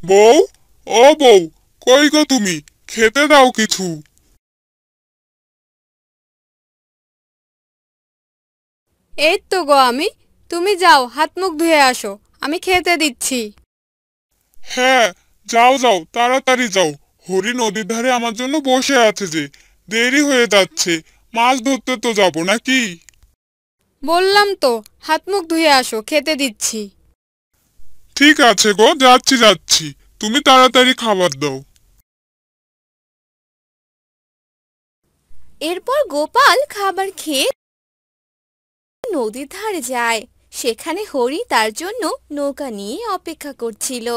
বউ, ও বউ, কই গো তুমি? খেতে দাও কিছু। এই তো গো আমি। তুমি যাও হাত মুখ ধুয়ে আসো, আমি খেতে দিচ্ছি। হ্যাঁ, যাও যাও, তাড়াতাড়ি যাও। হরি নদীর ধারে আমার জন্য বসে আছে যে। দেরি হয়ে যাচ্ছে। মাছ ধরতে তো যাব নাকি? বললাম তো হাত মুখ ধুয়ে আসো, খেতে দিচ্ছি। ঠিক আছে গো, যাচ্ছি যাচ্ছি। তুমি তাড়াতাড়ি খাবার দাও। এরপর গোপাল খাবার খেয়ে নদীর ধারে যায়। সেখানে হরি তার জন্য নৌকা নিয়ে অপেক্ষা করছিল।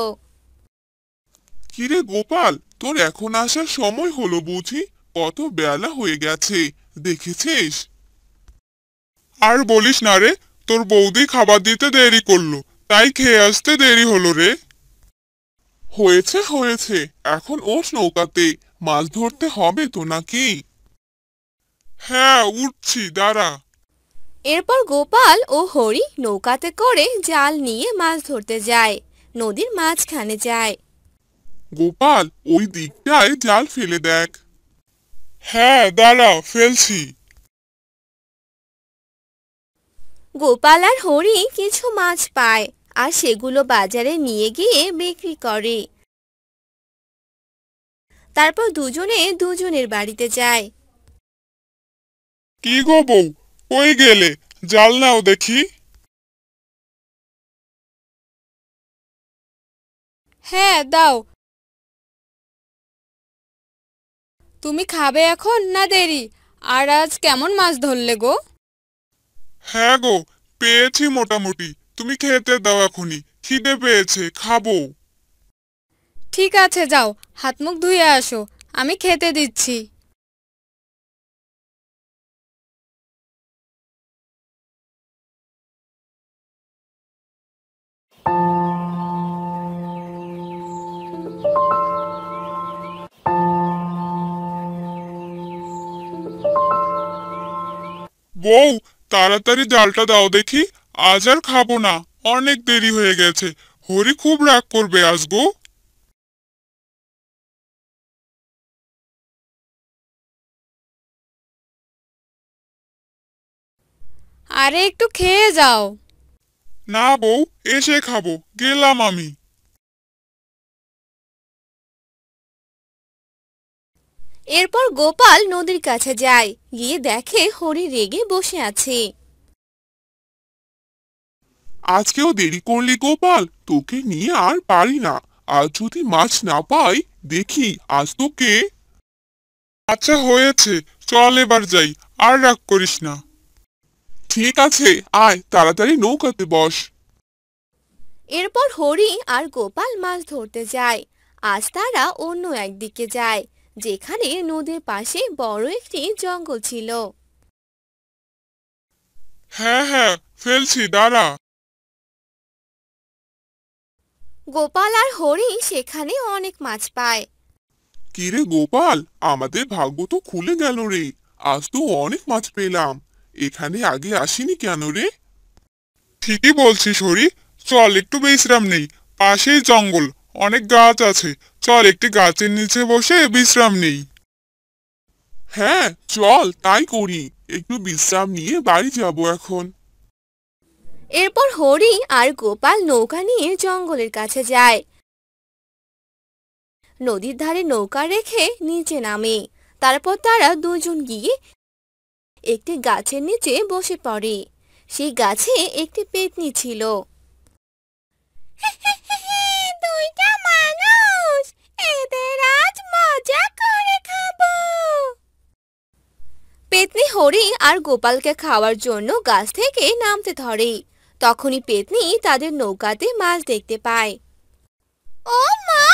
কিরে গোপাল, তোর এখন আসার সময় হলো বুঝি? কত বেলা হয়ে গেছে, দেখেছিস? আর বলিস না রে, তোর বৌদি খাবার দিতে দেরি করলো, তাই খেয়ে আসতে দেরি হলো রে। হয়েছে হয়েছে, এখন ওঠ নৌকাতে। মাছ ধরতে হবে তো নাকি? হ্যাঁ, উঠছি, দাঁড়া। এরপর গোপাল ও হরি নৌকাতে করে জাল নিয়ে মাছ ধরতে যায়। নদীর মাঝখানে যায়। গোপাল, ওই দিকটায় জাল ফেলে দেখ। হ্যাঁ, দাঁড়া, ফেলছি। গোপাল আর হরি কিছু মাছ পায় আর সেগুলো বাজারে নিয়ে গিয়ে বিক্রি করে। তারপর দুজনে দুজনের বাড়িতে যায়। কি গো বউ, কই গেলে? জাল নাও দেখি। হ্যাঁ দাও। তুমি খাবে এখন না দেরি? আর আজ কেমন মাছ ধরলে গো? হ্যাঁ গো, পেয়েছি মোটামুটি। তুমি খেতে দাও এখনই, খিদে পেয়েছে, খাবো। ঠিক আছে যাও, হাত মুখ ধুয়ে আসো, আমি খেতে দিচ্ছি। বউ, তাড়াতাড়ি জালটা দাও দেখি। আজ আর খাবো না, অনেক দেরি হয়ে গেছে। হরি খুব রাগ করবে আজ গো। আরে একটু খেয়ে যাও। না বউ, এসে খাবো, গেলাম আমি। এরপর গোপাল নদীর কাছে যায়, গিয়ে দেখে হরি রেগে বসে আছে। আজকেও দেরি করলি গোপাল, তোকে নিয়ে আর পারি না। আজ যদি মাছ না পাই, দেখি আজ তোকে। আচ্ছা হয়েছে, চল এবার যাই। আর রাগ করিস না। ঠিক আছে, আয় তাড়াতাড়ি নৌকাতে বস। এরপর হরি আর গোপাল মাছ ধরতে যায়। আজ তারা অন্য একদিকে যায়, যেখানে নদীর পাশে বড় একটি জঙ্গল ছিল। হ্যাঁ হ্যাঁ, ফেলছি, দাঁড়া। গোপাল আর হরি সেখানে অনেক মাছ পায়। কিরে গোপাল, আমাদের ভাগ্য তো খুলে গেল রে। আজ তো অনেক মাছ পেলাম। এখানে আগে আসিনি কেন রে? ঠিকই বলছিস হরি। চল একটু বিশ্রাম নেই। পাশেই জঙ্গল, অনেক গাছ আছে। চল একটি গাছের নিচে বসে বিশ্রাম নেই। হ্যাঁ, চল তাই করি। একটু বিশ্রাম নিয়ে বাড়ি যাব এখন। এরপর হরি আর গোপাল নৌকা নিয়ে জঙ্গলের কাছে যায়। নদীর ধারে নৌকা রেখে নিচে নামে। তারপর তারা দুজন গিয়ে একটি গাছের নিচে বসে পড়ে। সেই গাছে একটি পেত্নী ছিল। দুইটা মানুষ, এদের আজ মজা করে খাবো। পেত্নী হরি আর গোপালকে খাওয়ার জন্য গাছ থেকে নামতে ধরে। তখনই পেত্নী তাদের নৌকাতে মাছ দেখতে পায়। ও মা,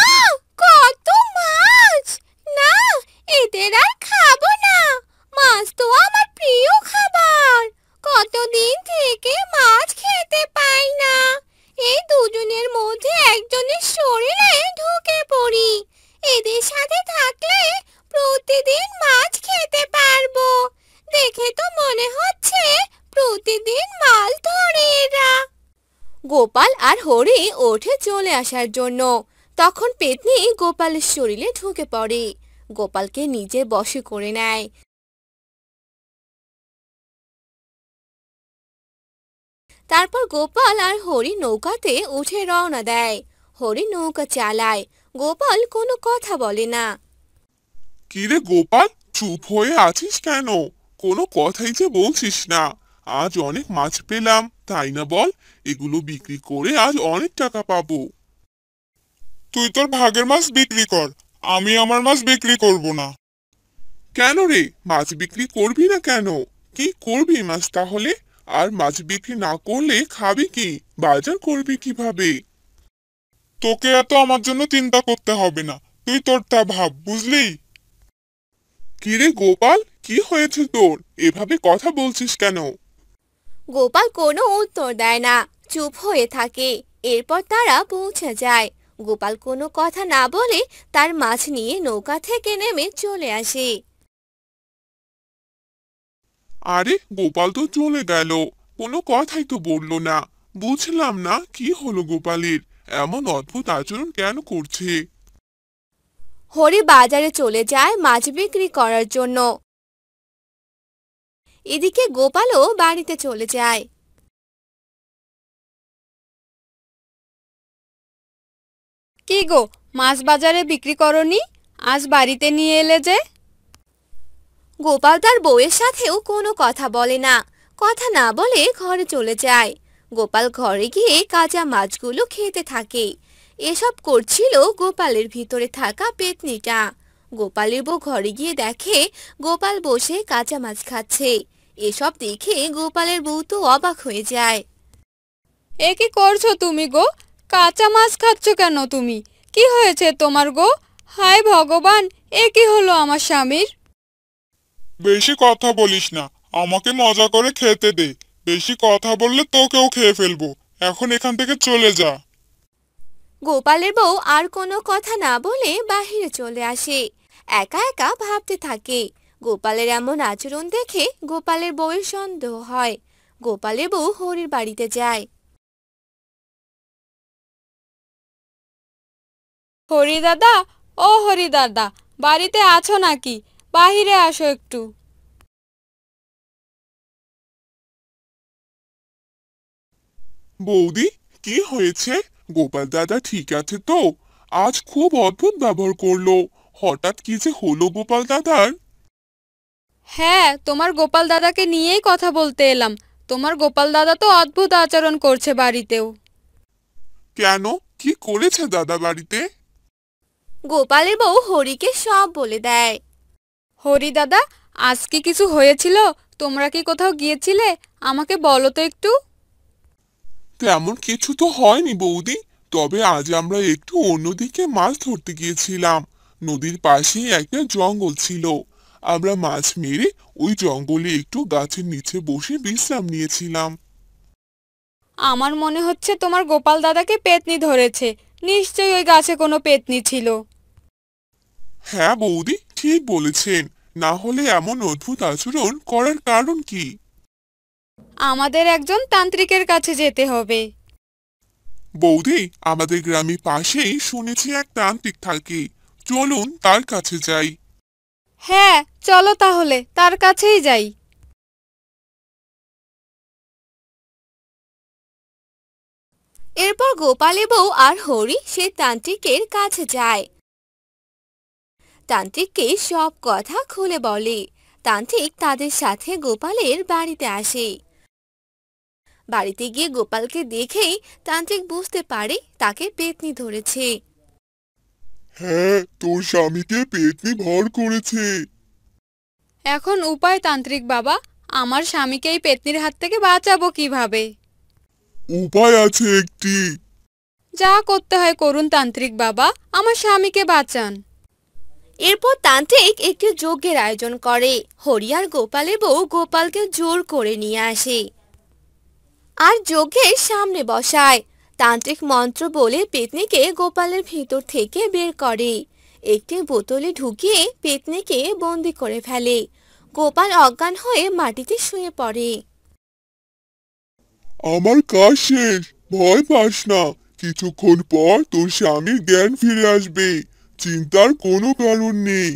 কত মাছ! না, এদের আর খাবো না। মাছ তো আমার প্রিয় খাবার। কতদিন থেকে মাছ খেতে পাই না। এই দুজনের মধ্যে একজনের শরীরে ঢুকে পড়ি। এদের সাথে থাকলে প্রতিদিন মাছ খেতে পারবো। দেখে তো মনে হচ্ছে প্রতিদিন মাছ ধরে এরা। গোপাল আর হরি ওঠে চলে আসার জন্য। তখন পেতনি গোপালের শরীরে ঢুকে পড়ে, গোপালকে নিজের বশে করে নেয়। তারপর গোপাল আর হরি নৌকাতে উঠে রওনা দেয়। হরি নৌকা চালায়, গোপাল কোনো কথা বলে না। কিরে গোপাল, চুপ হয়ে আছিস কেন? কোনো কথাই যে বলছিস না। আজ অনেক মাছ পেলাম, তাই না বল? এগুলো বিক্রি করে আজ অনেক টাকা পাবো। তুই তোর ভাগের মাছ বিক্রি কর, আমি আমার মাছ বিক্রি করব না। কেন রে, মাছ বিক্রি করবি না কেন? কি করবি মাছ তাহলে? আর মাছ বিক্রি না করলে খাবি কি? বাজার করবি কিভাবে? তোকে এত আমার জন্য চিন্তা করতে হবে না, তুই তোরটা ভাব, বুঝলি? কিরে গোপাল, কি হয়েছে তোর? এভাবে কথা বলছিস কেন? গোপাল কোনো উত্তর দেয় না, চুপ হয়ে থাকে। এরপর তারা পৌঁছে যায়। গোপাল কোনো কথা না বলে তার মাছ নিয়ে নৌকা থেকে নেমে চলে আসে। আরে গোপাল তো চলে গেল, কোনো কথাই তো বললো না। বুঝলাম না কি হলো গোপালের, এমন অদ্ভুত আচরণ কেন করছে? হরি বাজারে চলে যায় মাছ বিক্রি করার জন্য। এদিকে গোপালও বাড়িতে চলে যায়। কি গো, মাছ বাজারে বিক্রি করনি? আজ বাড়িতে নিয়ে এলে যে? গোপাল তার বউয়ের সাথেও কোনো কথা বলে না, কথা না বলে ঘরে চলে যায়। গোপাল ঘরে গিয়ে কাঁচা মাছগুলো খেতে থাকে। এসব করছিল গোপালের ভিতরে থাকা পেতনিটা। গোপালের বউ ঘরে গিয়ে দেখে গোপাল বসে কাঁচা মাছ খাচ্ছে। এসব দেখে গোপালের বউ তো অবাক হয়ে যায়। এ কি করছো তুমি গো? কাঁচা মাছ খাচ্ছ কেন তুমি? কি হয়েছে তোমার গো? হায় ভগবান, এ কি হলো আমার স্বামীর? বেশি কথা বলিস না, আমাকে মজা করে খেতে দে। বেশি কথা বললে তোকেও খেয়ে ফেলবো। এখন এখান থেকে চলে যা। গোপালের বউ আর কোনো কথা না বলে বাহিরে চলে আসে। একা একা ভাবতে থাকে। গোপালের এমন আচরণ দেখে গোপালের বউয়ের সন্দেহ হয়। গোপালের বউ হরির বাড়িতে যায়। হরি দাদা, ও হরি দাদা, বাড়িতে আছো নাকি? বাহিরে আসো একটু। বৌদি, কি হয়েছে? গোপাল দাদা ঠিক আছে তো? আজ খুব অদ্ভুত ব্যবহার করলো। হঠাৎ কি যে হলো গোপাল দাদার? হ্যাঁ, তোমার গোপাল দাদাকে নিয়েই কথা বলতে এলাম। তোমার গোপাল দাদা তো অদ্ভুত আচরণ করছে বাড়িতেও। কেন, কি করেছে দাদা বাড়িতে? গোপালের বউ হরিকে সব বলে দেয়। হরি দাদা, আজ কি কিছু হয়েছিল? তোমরা কি কোথাও গিয়েছিলে? আমাকে বলো তো একটু। তেমন কিছু তো হয়নি বৌদি, তবে আজ আমরা একটু অন্যদিকে মাছ ধরতে গিয়েছিলাম। নদীর পাশেই একটা জঙ্গল ছিল। আমরা মাছ মেরে ওই জঙ্গলে একটু গাছের নিচে বসে বিশ্রাম নিয়েছিলাম। আমার মনে হচ্ছে তোমার গোপাল দাদাকে পেতনি ধরেছে। নিশ্চয়ই ওই গাছে কোনো পেতনি ছিল। হ্যাঁ বৌদি, ঠিক বলেছেন। না হলে এমন অদ্ভুত আচরণ করার কারণ কি? আমাদের একজন তান্ত্রিকের কাছে যেতে হবে। বৌদি, আমাদের গ্রামের পাশেই শুনেছি এক তান্ত্রিক থাকে। চলুন তার কাছে যাই। হ্যাঁ, চলো তাহলে তার কাছেই যাই। এরপর গোপালের বউ আর হরি সে তান্ত্রিকের কাছে যায়। তান্ত্রিককে সব কথা খুলে বলে। তান্ত্রিক তাদের সাথে গোপালের বাড়িতে আসে। বাড়িতে গিয়ে গোপালকে দেখেই তান্ত্রিক বুঝতে পারে তাকে পেতনি ধরেছে। হ্যাঁ, তোর স্বামীকে পেতনি ভর করেছে। এখন উপায় তান্ত্রিক বাবা, আমার স্বামীকে এই পেতনির হাত থেকে বাঁচাবো কিভাবে? উপায় আছে একটি। যা করতে হয় করুন তান্ত্রিক বাবা, আমার স্বামীকে বাঁচান। এরপর তান্ত্রিক একটি যজ্ঞের আয়োজন করে। হরি আর গোপালের বউ গোপালকে জোর করে নিয়ে আসে আর যজ্ঞের সামনে বসায়। তান্ত্রিক মন্ত্র বলে পেতনিকে গোপালের ভিতর থেকে বের করে। একটি বোতলে ঢুকিয়ে পেতনিকে বন্দি করে ফেলে। গোপাল অজ্ঞান হয়ে মাটিতে শুয়ে পড়ে। আমার কাজ শেষ, ভয় পাস না। কিছুক্ষণ পর তোর স্বামীর জ্ঞান ফিরে আসবে, চিন্তার কোনো কারণ নেই।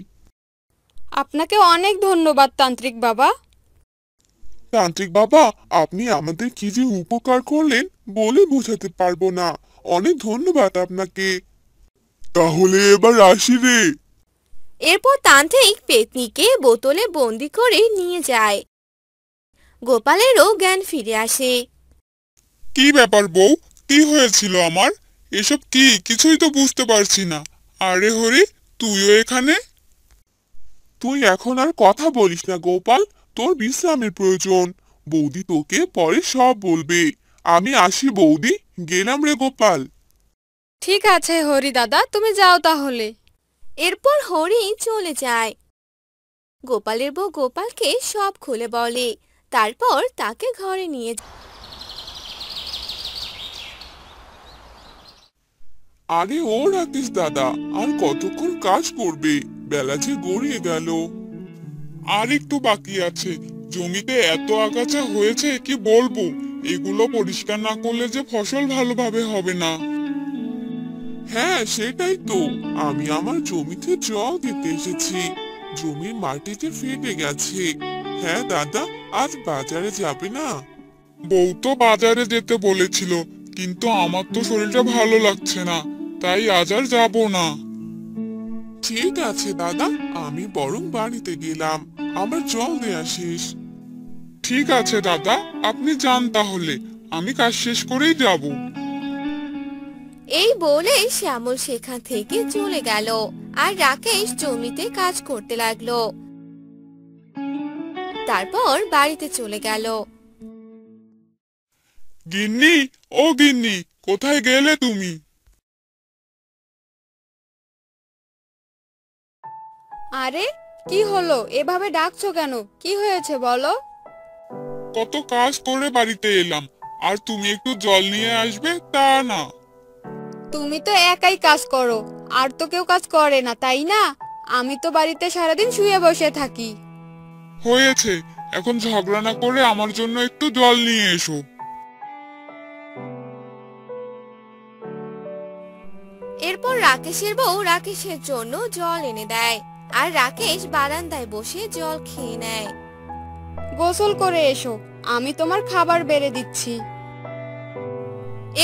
আপনাকে অনেক ধন্যবাদ তান্ত্রিক বাবা। তান্ত্রিক বাবা, আপনি আমাদের কি যে উপকার করলেন বলে বোঝাতে পারবো না। অনেক ধন্যবাদ আপনাকে। তাহলে এবার আসি রে। এরপর তান্ত্রিক পেতনিকে বোতলে বন্দি করে নিয়ে যায়। গোপালেরও জ্ঞান ফিরে আসে। কি ব্যাপার বউ, কি হয়েছিল আমার? এসব কি, কিছুই তো বুঝতে পারছি না। আরে হরি, তুইও এখানে? তুই এখন আর কথা বলিস না গোপাল, তোর বিশ্রামের প্রয়োজন। বৌদি তোকে পরে সব বলবে। আমি আসি বৌদি, গেলাম রে গোপাল। ঠিক আছে হরি দাদা, তুমি যাও তাহলে। এরপর হরি চলে যায়। গোপালের বউ গোপালকে সব খুলে বলে, তারপর তাকে ঘরে নিয়ে যায়। আরে ও রাকেশ দাদা, আর কতক্ষণ কাজ করবে? বেলা যে গড়িয়ে গেল। আর একটু বাকি আছে। জমিতে এত আগাছা হয়েছে কি বলবো। এগুলো পরিষ্কার না করলে যে ফসল ভালোভাবে হবে না। হ্যাঁ সেটাই তো, আমি আমার জমিতে জল দিতে এসেছি। জমির মাটিতে ফেটে গেছে। হ্যাঁ দাদা, আজ বাজারে যাবে না? বউ তো বাজারে যেতে বলেছিল, কিন্তু আমার তো শরীরটা ভালো লাগছে না, তাই আজ আর যাবো না। ঠিক আছে দাদা, আমি বরং বাড়িতে গেলাম, আমার জল দেয়া শেষ। ঠিক আছে দাদা, আপনি যান তাহলে, আমি কাজ শেষ করেই যাব। এই বলে শ্যামল সেখান থেকে চলে গেল। আর রাকেশ জমিতে কাজ করতে লাগলো। তারপর বাড়িতে চলে গেল। গিন্নি, ও গিন্নি, কোথায় গেলে তুমি? আরে কি হলো, এভাবে ডাকছো কেন? কি হয়েছে বলো। কত কাজ করে বাড়িতে এলাম, আর তুমি একটু জল নিয়ে আসবে তা না। তুমি তো একাই কাজ করো, আর তো কেউ কাজ করে না তাই না? আমি তো বাড়িতে সারাদিন শুয়ে বসে থাকি। হয়েছে, এখন ঝগড়া না করে আমার জন্য একটু জল নিয়ে এসো। এরপর রাকেশের বউ রাকেশের জন্য জল এনে দেয়। আর রাকেশ বারান্দায় বসে জল খেয়ে নেয়। গোসল করে এসো, আমি তোমার খাবার বেড়ে দিচ্ছি।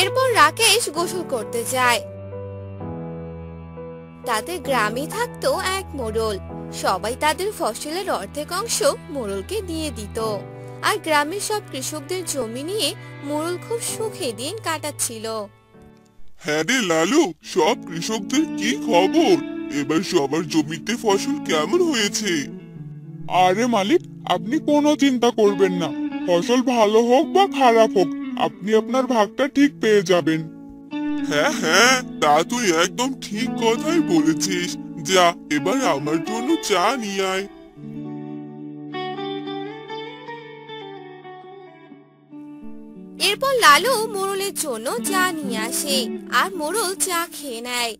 এরপর রাকেশ গোসল করতে যায়। তাদের গ্রামে থাকতো এক মোড়ল। সবাই তাদের ফসলের অর্ধেক অংশ মোড়লকে দিয়ে দিত। আর গ্রামের সব কৃষকদের জমি নিয়ে মোড়ল খুব সুখে দিন কাটাচ্ছিল। হ্যাঁ রে লালু, সব কৃষকদের কি খবর? এবার সবার জমিতে ফসল কেমন হয়েছে? আরে মালিক, আপনি কোনো চিন্তা করবেন না। ফসল ভালো হোক বা খারাপ হোক, আপনি আপনার ভাগটা ঠিক পেয়ে যাবেন। হ্যাঁ হ্যাঁ, তা তুই একদম ঠিক কথাই বলেছিস। যা, এবার আমার জন্য চা নিয়ে আয়। এরপর লালু মোড়লের জন্য চা নিয়ে আসে। আর মোড়ল চা খেয়ে নেয়।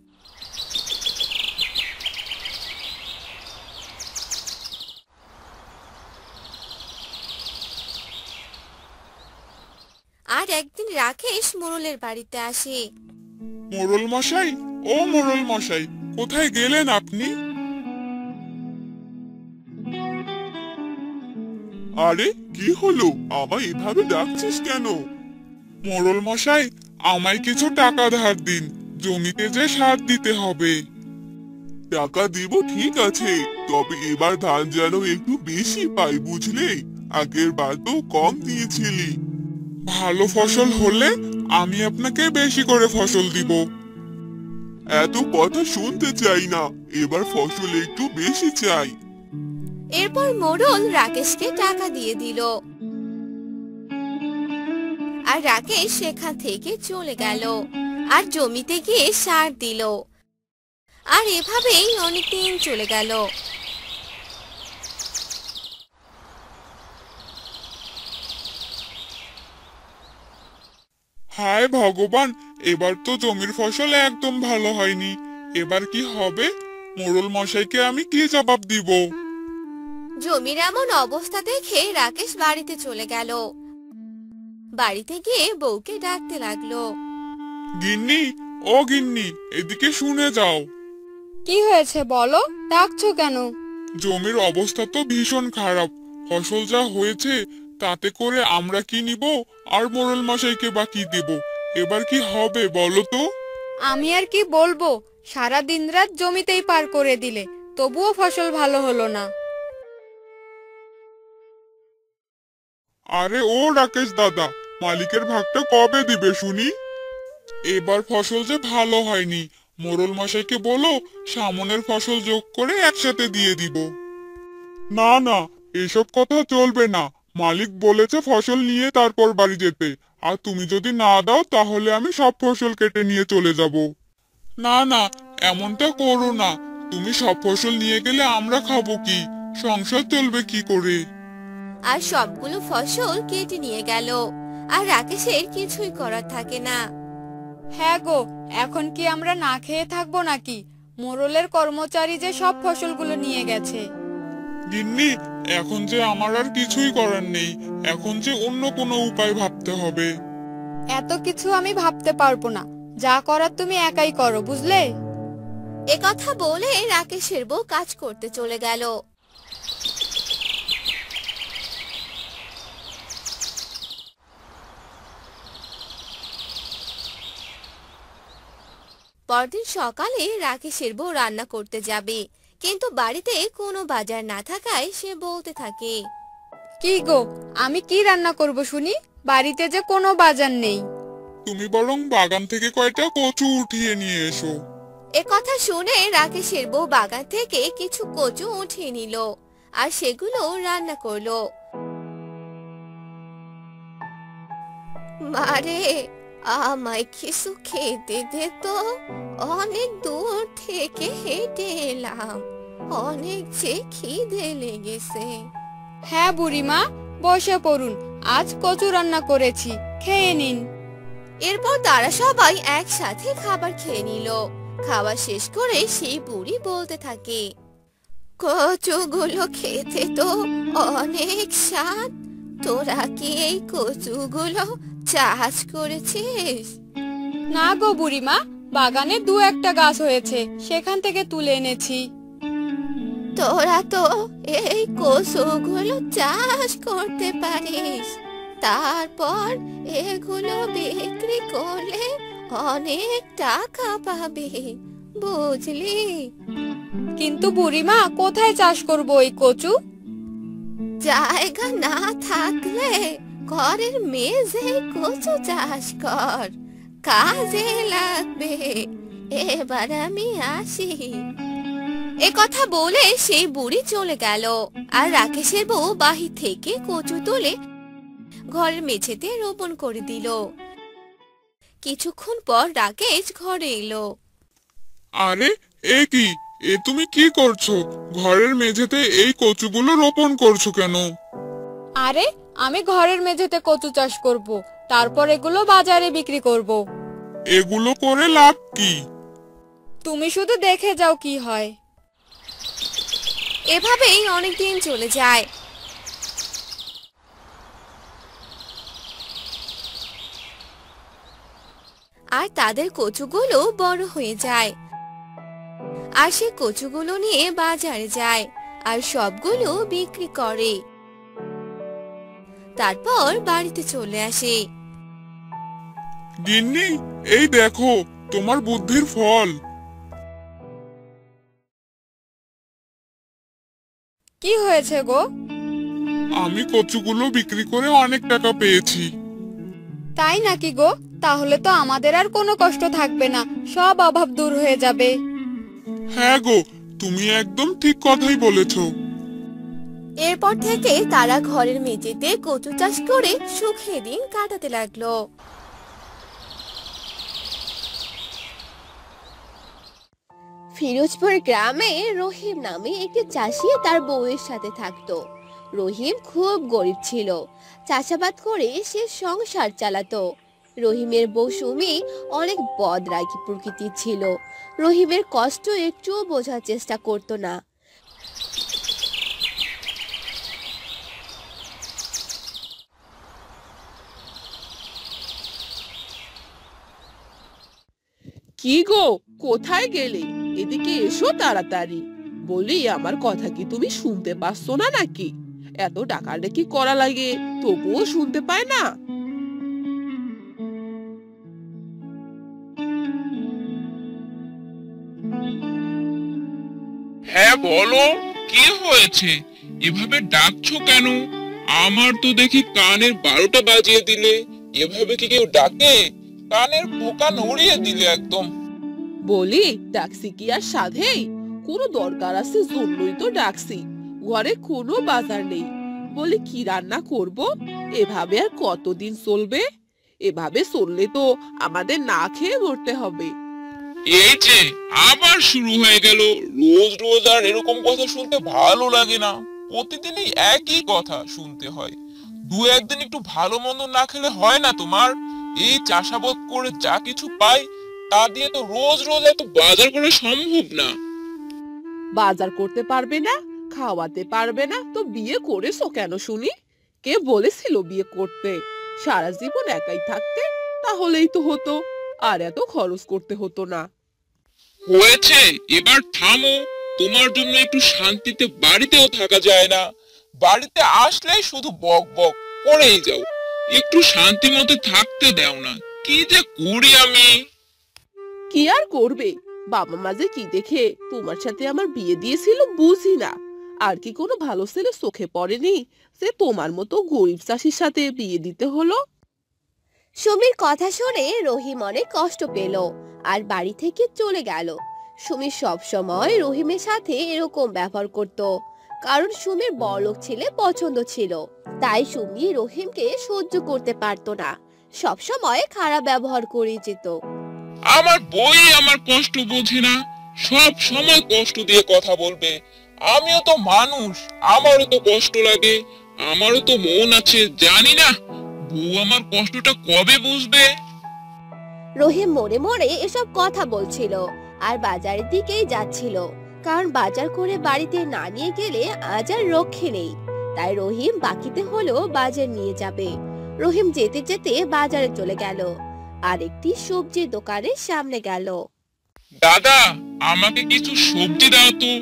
আর একদিন রাকেশ মোড়লের বাড়িতে আসে। মোড়ল মশাই, ও মোড়ল মশাই, কোথায় গেলেন আপনি? আরে কি হলো, আমায় এভাবে ডাকছিস কেন? মোড়ল মশাই, আমায় কিছু টাকা ধার দিন, জমিতে যে সার দিতে হবে। টাকা দিব ঠিক আছে, তবে এবার ধান যেন একটু বেশি পাই বুঝলে। আগের বার তো কম দিয়েছিলি। ভালো ফসল হলে আমি আপনাকে বেশি করে ফসল দিব। এত কথা শুনতে চাই না, এবার ফসল একটু বেশি চাই। এরপর মোড়ল রাকেশকে টাকা দিয়ে দিল। আর রাকেশ সেখান থেকে চলে গেল। আর জমিতে গিয়ে সার দিল। আর এভাবেই অনেকদিন চলে গেল। হায় ভগবান, এবার তো জমির ফসল একদম ভালো হয়নি। এবার কি হবে? মোড়ল মশাইকে আমি কি জবাব দিব? জমির এমন অবস্থা দেখে রাকেশ বাড়িতে চলে গেল। বাড়িতে গিয়ে বউকে ডাকতে লাগলো। গিন্নি, ও গিন্নি, এদিকে শুনে যাও। কি হয়েছে বলো, ডাকছো কেন? জমির অবস্থা তো ভীষণ খারাপ। ফসল যা হয়েছে তাতে করে আমরা কি নিব, আর মোড়ল মশাইকে বা কি দেব? এবার কি হবে বলো তো? আমি আর কি বলবো, সারা দিন রাত জমিতেই পার করে দিলে, তবুও ফসল ভালো হলো না। আরে ও রাকেশ দাদা, মালিকের ভাগটা কবে দিবে শুনি? এবার ফসল যে ভালো হয়নি, মোড়ল মশাইকে বলো সামনের ফসল যোগ করে একসাথে দিয়ে দিব। না না, এসব কথা চলবে না। মালিক বলেছে ফসল নিয়ে তারপর বাড়ি যেতে। আর তুমি যদি না দাও তাহলে আমি সব ফসল কেটে নিয়ে চলে যাব। না না, এমনটা করো না। তুমি সব ফসল নিয়ে গেলে আমরা খাবো কি? সংসার চলবে কি করে? আর সবগুলো ফসল কেটে নিয়ে গেল। আর রাকেশের কিছুই করার থাকে না। হ্যাঁ গো, এখন কি আমরা না খেয়ে থাকবো নাকি? মোড়লের কর্মচারী যে সব ফসলগুলো নিয়ে গেছে। গিন্নি, এখন যে আমার আর কিছুই করার নেই। এখন যে অন্য কোনো উপায় ভাবতে হবে। এত কিছু আমি ভাবতে পারবো না, যা করার তুমি একাই করো, বুঝলে? কথা বলে রাকেশের বউ কাজ করতে চলে গেল। পরদিন সকালে রাকেশের বউ রান্না করতে যাবে, কিন্তু বাড়িতে কোনো বাজার না থাকায় সে বলতে থাকে। কি গো, আমি কি রান্না করব শুনি? বাড়িতে যে কোনো বাজার নেই। তুমি বরং বাগান থেকে কয়টা কচু উঠিয়ে নিয়ে এসো। কথা শুনে রাকেশের বউ বাগান থেকে কিছু কচু উঠিয়ে নিল আর সেগুলো রান্না করলো। মারে, আমায় কিছু খেতে দে তো। অনেক দূর থেকে হেঁটে এলাম, অনেক যে খিদে লেগেছে। হ্যাঁ বুড়িমা, বসে পড়ুন, আজ কচু রান্না করেছি, খেয়ে নিন। এরপর তারা সবাই একসাথে খাবার খেয়ে নিল। খাওয়া শেষ করে সেই বুড়ি বলতে থাকে, কচুগুলো খেতে তো অনেক স্বাদ। তোরা কি এই কচুগুলো চাষ করেছিস? না গো বুড়িমা, বাগানে দু একটা গাছ হয়েছে, সেখান থেকে তুলে এনেছি। তোরা তো এই কচুগুলো চাষ করতে পারিস, তারপর এগুলো বিক্রি করলে অনেক টাকা পাবি, বুঝলি? কিন্তু বুড়িমা, কোথায় চাষ করব এই কচু? জায়গা না থাকলে ঘরের মেঝে কচু চাষ কর, কাজে লাগবে। এবার আমি আসি। কথা বলে সেই বুড়ি চলে গেল। আর রাকেশের বউ বাহির থেকে কচু তুলে ঘরের মেঝেতে রোপণ করে দিল। কিছুক্ষণ পর রাকেশ ঘরে এলো। আরে এ কি, তুমি কি করছো? ঘরের মেঝেতে এই কচুগুলো রোপণ করছো কেন? আরে, আমি ঘরের মেঝেতে কচু চাষ করব, তারপর এগুলো বাজারে বিক্রি করব। এগুলো করে লাভ কি? তুমি শুধু দেখে যাও কি হয়। এভাবেই অনেকদিন চলে যায়। আর তাদের কচুগুলো বড় হয়ে যায়। আর সে কচুগুলো নিয়ে বাজারে যায় আর সবগুলো বিক্রি করে। তারপর বাড়িতে চলে আসে। গিন্নি, এই দেখো তোমার বুদ্ধির ফল। কি হয়েছে গো? আমি কচুগুলো বিক্রি করে অনেক টাকা পেয়েছি। তাই নাকি গো? তাহলে তো আমাদের আর কোনো কষ্ট থাকবে না, সব অভাব দূর হয়ে যাবে। হ্যাঁ গো, তুমি একদম ঠিক কথাই বলেছো। এরপর থেকে তারা ঘরের মেঝেতে কচু চাষ করে সুখে দিন কাটাতে লাগলো। ফিরোজপুর গ্রামে রহিম নামে একটি চাষি তার বউয়ের সাথে থাকতো। রহিম খুব গরিব ছিল, চাষাবাদ করে সে সংসার চালাতো। রহিমের বউ সুমি অনেক বদরাগী প্রকৃতির ছিল। রহিমের কষ্ট একটুও বোঝার চেষ্টা করতো না। কি গো, কোথায় গেলে? এদিকে এসো তাড়াতাড়ি। বলি, আমার কথা কি তুমি শুনতে পাচ্ছ না নাকি? এত ডাকাডাকি করা লাগে, তবুও শুনতে পায় না? হ্যাঁ বলো, কি হয়েছে? এভাবে ডাকছো কেন? আমার তো দেখি কানের 12টা বাজিয়ে দিলে। এভাবে কি কেউ ডাকে? কানের পোকা নড়িয়ে দিলে একদম। বলি, ডাকছি কি আর সাধেই? কোনো দরকার আছে জন্যই তো ডাকছি। ঘরে কোনো বাজার নেই। বলি, কি রান্না করব? এভাবে আর কতদিন চলবে? এভাবে চললে তো আমাদের না খেয়ে মরতে হবে। এই যে আবার শুরু হয়ে গেল। রোজ রোজ আর এরকম কথা শুনতে ভালো লাগে না। প্রতিদিনই একই কথা শুনতে হয়। দু একদিন একটু ভালো মন্দ না খেলে হয় না তোমার? এই চাষাবাদ করে যা কিছু পাই তা দিয়ে তো রোজ রোজ এত বাজার করা সম্ভব না। বাজার করতে পারবে না, খাওয়াতে পারবে না, তো বিয়ে করেছো কেন শুনি? কে বলেছিল বিয়ে করতে? সারা জীবন একাই থাকতে, তাহলেই তো হতো, আর এত খরচ করতে হতো না। হয়েছে, এবার থামো। তোমার জন্য একটু শান্তিতে বাড়িতেও থাকা যায় না। বাড়িতে আসলেই শুধু বক বক করেই যাও। একটু শান্তি মতো থাকতে দাও না। কি যে করি আমি। কি আর করবে? বাবা মা যে কি দেখে তোমার সাথে আমার বিয়ে দিয়েছিল বুঝি না। আর কি কোনো ভালো ছেলে চোখে পড়েনি যে তোমার মতো গরিব চাষির সাথে বিয়ে দিতে হলো? সুমির কথা শুনে রহিম অনেক কষ্ট পেল আর বাড়ি থেকে চলে গেল। সুমি সব সময় রহিমের সাথে এরকম ব্যবহার করত, কারণ সুমির বড়লোক ছেলে পছন্দ ছিল। তাই সুমি রহিমকে সহ্য করতে পারতো না, সব সময় খারাপ ব্যবহার করে যেত। আমার বই আমার কষ্ট বোঝে না। সব সময় কষ্ট দিয়ে কথা বলবে। আমিও তো মানুষ, আমারও তো কষ্ট লাগে। আমারও তো মন আছে, জানি না বউ আমার কষ্টটা কবে বুঝবে। রহিম মনে মনে এসব কথা বলছিল আর বাজারের দিকেই যাচ্ছিল, কারণ বাজার করে বাড়িতে না নিয়ে গেলে আজ আর রক্ষে নেই। তাই রহিম বাকিতে হলেও বাজার নিয়ে যাবে। রহিম যেতে যেতে বাজারে চলে গেল আর একটি সবজির দোকানের সামনে গেল। দাদা, আমাকে কিছু সবজি দাও তো।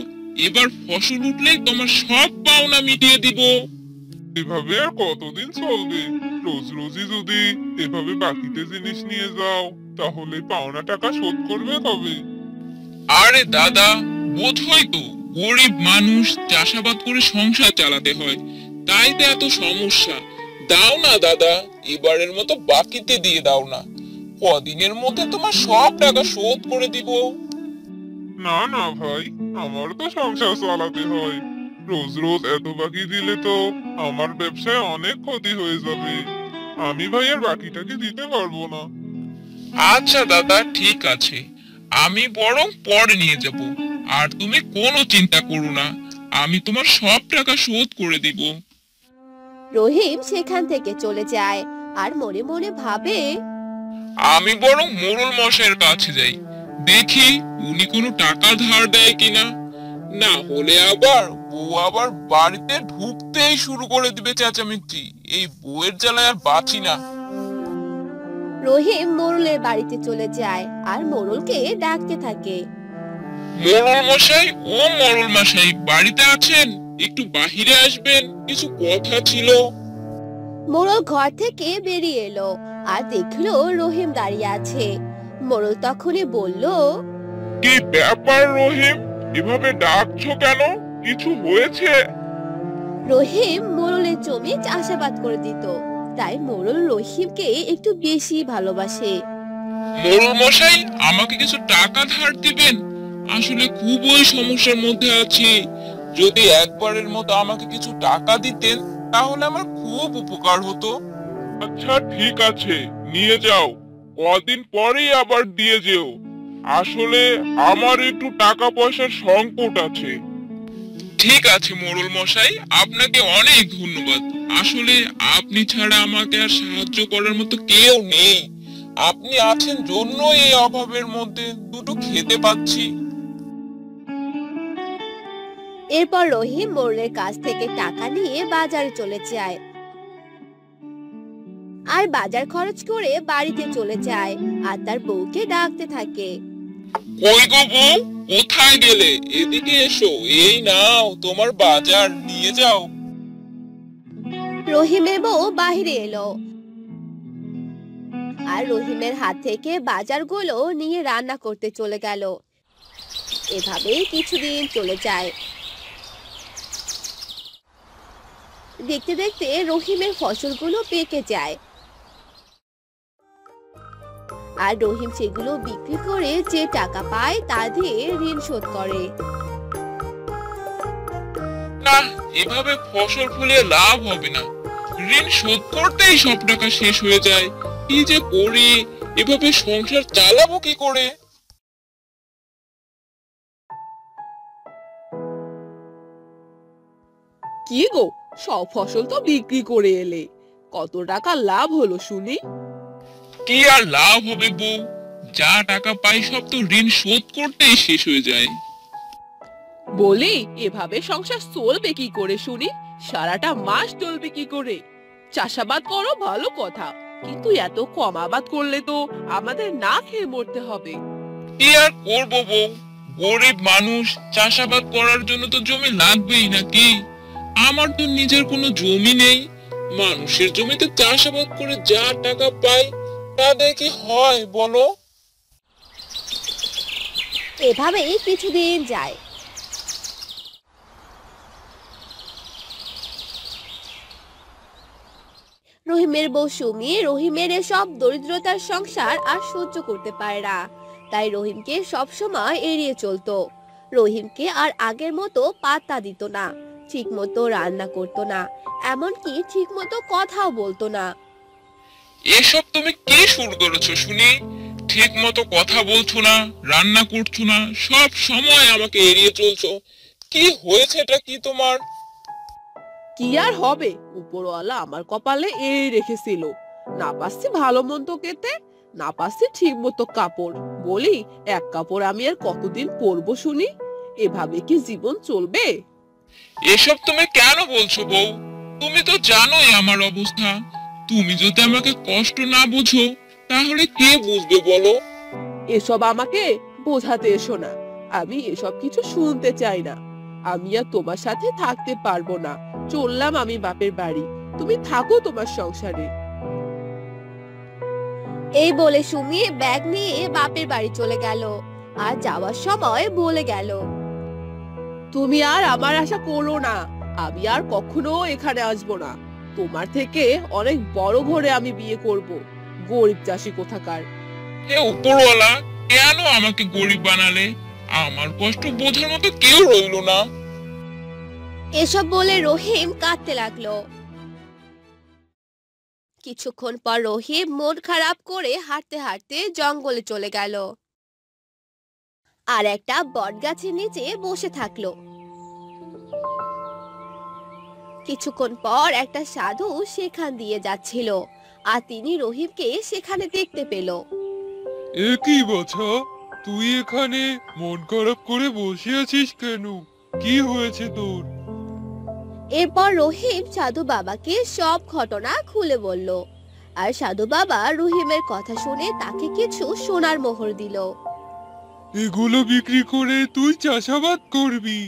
এবার ফসল উঠলেই তোমার সব পাওনা মিটিয়ে দিব। এভাবে আর কতদিন চলবে? রোজ রোজই যদি এভাবে বাকিতে জিনিস নিয়ে যাও, তাহলে পাওনা টাকা শোধ করবে কবে? আরে দাদা, বোঝই তো গরিব মানুষ, চাষাবাদ করে সংসার চালাতে হয়, তাই তো এত সমস্যা। দাও না দাদা, এবারের মতো বাকিতে দিয়ে দাও না। কদিনের মধ্যে তোমার সব টাকা শোধ করে দিব। না না ভাই, আমার তো সংসার চালাতে হয়। রোজ রোজ এত বাকি দিলে তো আমার ব্যবসায় অনেক ক্ষতি হয়ে যাবে। আমি ভাই আর বাকিটাকে দিতে পারবো না। আচ্ছা দাদা, ঠিক আছে, আমি বরং পরে নিয়ে যাব। আর তুমি কোনো চিন্তা করো না, আমি তোমার সব টাকা শোধ করে দিব। রহিম সেখান থেকে চলে যায় আর মনে মনে ভাবে, আমি বরং মোড়ল মশাইয়ের কাছে যাই, দেখি উনি কোনো টাকা ধার দেয় কিনা। না হলে আবার বউ আবার বাড়িতে ঢুকতেই শুরু করে দিবে চেঁচামেচি। এই বউয়ের জ্বালায় আর বাঁচি না। রহিম মোড়লের বাড়িতে চলে যায় আর মোড়লকে ডাকতে থাকে। মোড়ল মশাই, ও মোড়ল মশাই, বাড়িতে আছেন? একটু বাহিরে আসবেন, কিছু কথা ছিল। মোড়ল ঘর থেকে বেরিয়ে এলো আর দেখলো রহিম দাঁড়িয়ে আছে। মোড়ল তখনই বলল, কি ব্যাপার রহিম, এভাবে ডাকছো কেন? কিছু হয়েছে? রহিম মোড়লের জমি চাষাবাদ করে দিত, তাই মোড়ল রহিমকে একটু বেশি ভালোবাসে। মোড়ল মশাই, আমাকে কিছু টাকা ধার দিবেন? আসলে খুবই সমস্যার মধ্যে আছি। যদি একবারের মতো আমাকে কিছু টাকা দিতেন তাহলে আমার খুব উপকার হতো। আচ্ছা ঠিক আছে, নিয়ে যাও, কদিন পরেই আবার দিয়ে যেও। আসলে আমার একটু টাকা পয়সার সংকট আছে। ঠিক আছে মোড়ল মশাই, আপনাকে অনেক ধন্যবাদ। আসলে আপনি ছাড়া আমাকে আর সাহায্য করার মতো কেউ নেই। আপনি আছেন জন্য এই অভাবের মধ্যে দুটো খেতে পাচ্ছি। এরপর রহিম মোড়লের কাছ থেকে টাকা নিয়ে বাজারে চলে যায় আর বাজার খরচ করে বাড়িতে চলে যায় আর তার বউকে ডাকতে থাকে। কই গো বউ, কোথায় গেলে? এদিকে এসো, এই নাও তোমার বাজার, নিয়ে যাও। রহিমের বউ বাহিরে এলো আর রহিমের হাত থেকে বাজারগুলো নিয়ে রান্না করতে চলে গেল। এভাবেই কিছুদিন চলে যায়। দেখতে দেখতে রহিমের ফসলগুলো পেকে যায় আর রহিম সেগুলো বিক্রি করে যে টাকা পায় তা দিয়ে ঋণ শোধ করে। না, এভাবে ফসল ফলিয়ে লাভ হবে না, ঋণ শোধ করতেই সব টাকা শেষ হয়ে যায়। কি যে করি, এভাবে সংসার চালাবো কি করে? কি গো, সব ফসল তো বিক্রি করে এলে, কত টাকা লাভ হলো শুনি? কি আর লাভ হবে বউ, যা টাকা পাই সব তো ঋণ শোধ করতেই শেষ হয়ে যায়। বলি, এভাবে সংসার চলবে কি করে শুনি? সারাটা মাস চলবে কি করে? চাষাবাদ করো ভালো কথা, কিন্তু এত কম আবাদ করলে তো আমাদের না খেয়ে মরতে হবে। কি আর করবো বউ, গরিব মানুষ, চাষাবাদ করার জন্য তো জমি লাগবেই নাকি? আমার তো নিজের কোনো জমি নেই, মানুষের জমিতে চাষাবাদ করে যা টাকা পাই তা দিয়ে কি হয় বলো? এভাবেই কিছুদিন যায়। রহিমের বউ সুমি রহিমের এসব দরিদ্রতার সংসার আর সহ্য করতে পারে না, তাই রহিমকে সবসময় এড়িয়ে চলতো। রহিমকে আর আগের মতো পাত্তা দিত না, ঠিক মতো রান্না করতো না, এমনকি ঠিক মতো কথাও বলতো না। এসব তুমি কি শুরু করেছো শুনি? ঠিক মতো কথা বলছো না, রান্না করছো না, সব সময় আমাকে এড়িয়ে চলছো। কি হয়েছে, এটা কি তোমার? কি আর হবে, উপরওয়ালা আমার কপালে এই রেখেছিল। না পাচ্ছি ভালো মন্দ খেতে, না পাচ্ছি ঠিক মতো কাপড়। বলি, এক কাপড় আমি আর কতদিন পরবো শুনি? এভাবে কি জীবন চলবে? এসব তুমি কেন বলছো বউ? তুমি তো জানোই আমার অবস্থা। তুমি যদি আমাকে কষ্ট না বুঝো তাহলে কে বুঝবে বলো? এসব আমাকে বোঝাতে এসো না, আমি এসব কিছু শুনতে চাই না। আমি আর তোমার সাথে থাকতে পারবো না, চললাম আমি বাপের বাড়ি, তুমি থাকো তোমার সংসারে। এই বলে সুমি ব্যাগ নিয়ে বাপের বাড়ি চলে গেল আর যাওয়ার সময় বলে গেল, তুমি আর আমার আশা করো না, আমি আর কখনো এখানে আসবো না। তোমার থেকে অনেক বড় ঘরে আমি বিয়ে করব, গরিব চাষি কোথাকার। হে উপরওয়ালা, কেন আমাকে গরিব বানালে? আমার কষ্ট বোঝার মতো কেউ রইলো না। এসব বলে রহিম কাঁদতে লাগলো। কিছুক্ষণ পর রহিম মন খারাপ করে হাঁটতে হাঁটতে জঙ্গলে চলে গেল আর একটা বটগাছের নিচে বসে থাকলো। কিছুক্ষণ পর একটা সাধু সেখান দিয়ে যাচ্ছিল আর তিনি রহিমকে সেখানে দেখতে পেল। এ কি বাছা, তুই এখানে মন খারাপ করে বসে আছিস কেন? কি হয়েছে তোর? এরপর রহিম সাধু বাবাকে সব ঘটনা খুলে বলল আর সাধু বাবা রহিমের কথা শুনে তাকে কিছু সোনার মোহর দিল। এগুলো বিক্রি করে তুই চাষাবাদ করবি,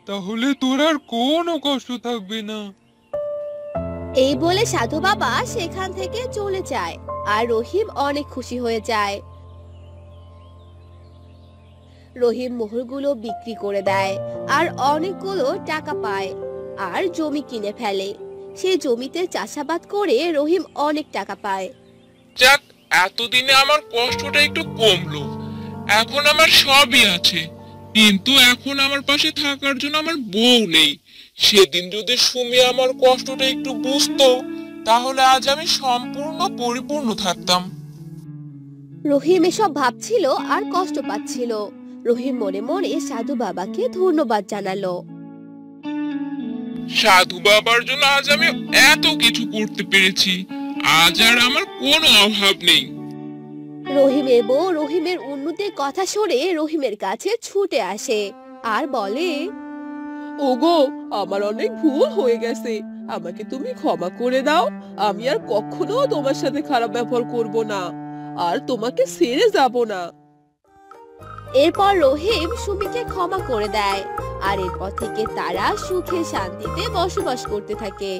তাহলে তোর আর কোনো কষ্ট থাকবে না। এই বলে সাধু বাবা সেখান থেকে চলে যায় আর রহিম অনেক খুশি হয়ে যায়। রহিম মোহরগুলো বিক্রি করে দেয় আর অনেকগুলো টাকা পায় আর জমি কিনে ফেলে। সেই জমিতে চাষাবাদ করে রহিম অনেক টাকা পায়। যাক, এতদিনে আমার কষ্টটা একটু কমলো। এখন আমার সবই আছে, কিন্তু এখন আমার পাশে থাকার জন্য আমার বউ নেই। সেদিন যদি সুমি আমার কষ্টটা একটু বুঝতো তাহলে আজ আমি সম্পূর্ণ পরিপূর্ণ থাকতাম। রহিম এসব ভাবছিল আর কষ্ট পাচ্ছিল। রহিম মনে মনে সাধু বাবাকে ধন্যবাদ জানালো। সাধু বাবার জন্য আজ আমি এত কিছু করতে পেরেছি, আজ আর আমার কোনো অভাব নেই। রহিমের বউ রহিমের উন্নতির কথা শুনে রহিমের কাছে ছুটে আসে আর বলে, ওগো, আমার অনেক ভুল হয়ে গেছে, আমাকে তুমি ক্ষমা করে দাও। আমি আর কখনো তোমার সাথে খারাপ ব্যবহার করব না, আর তোমাকে ছেড়ে যাব না। এরপর রহিম সুমিকে ক্ষমা করে দেয় আর এরপর থেকে তারা সুখে শান্তিতে বসবাস করতে থাকে।